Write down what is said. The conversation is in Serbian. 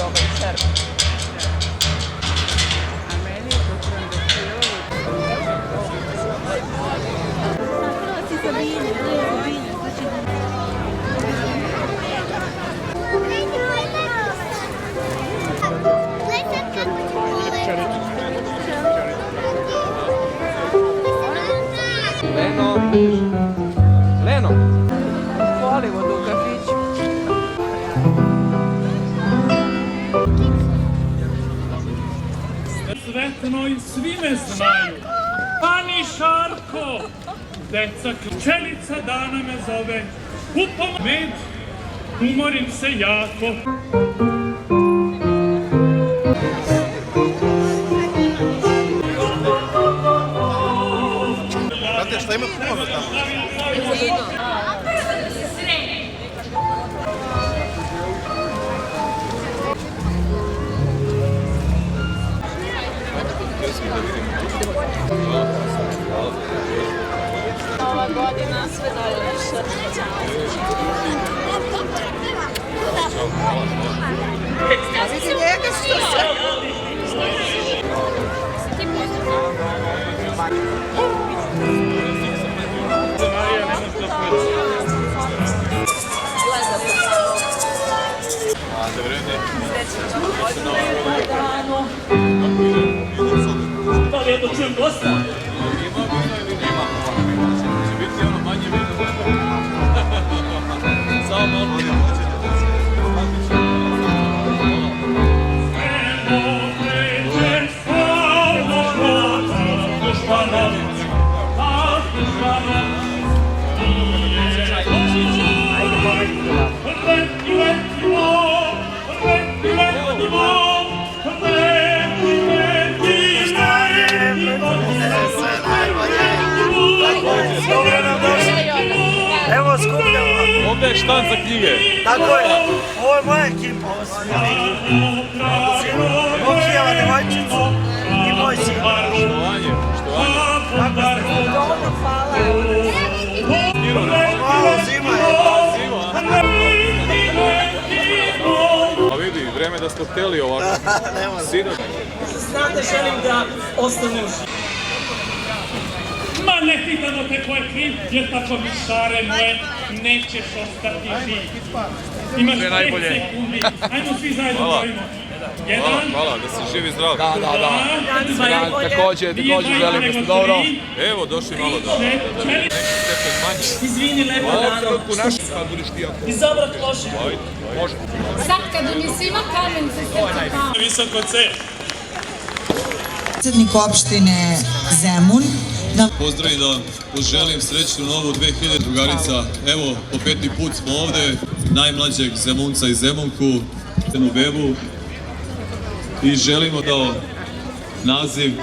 ovaj čerp. Leno! Leno! Hollywood u kafiću. Sretno i svi me znaju. Pani Šarko! Deca pčelica dana me zove. Kupam med, umorim se jako. Znate šta ima puno tamo? Nova godina, sve najlepše. Vidi njega što se... Da li jedno čujem dosta? Evo skupljamo. Ovdje je štanc za knjige. Tako je. Ovo je moja ekipa. Ovo sam ja. Bokijeva devojčica i moj sin. Štovanje. Kako ste? Dobro, hvala. Malo zima je. Pa vidi, vreme da ste hteli ovako. Sinoć. Znate, želim da ostane u životu. Ma ne pitamo te ko je kriv, jer tako mi šare moje, nećeš ostati živ. Imaš 5 sekundi, ajmo svi zajedno brojimo. Hvala, da si živ i zdrav. Da. Također želim da ste dobro. Evo, došli malo da. Izvini, lepo dano. Izobrat loše. Može. Sad kad unisima kamen se srce tamo. Visoko C. Predsjednik opštine Zemun. Pozdravim da vam poželim srećnu novu 2000 drugarica. Evo, po 5. put smo ovde, najmlađeg Zemunca i Zemunku, jednu bebu. I želimo da naziv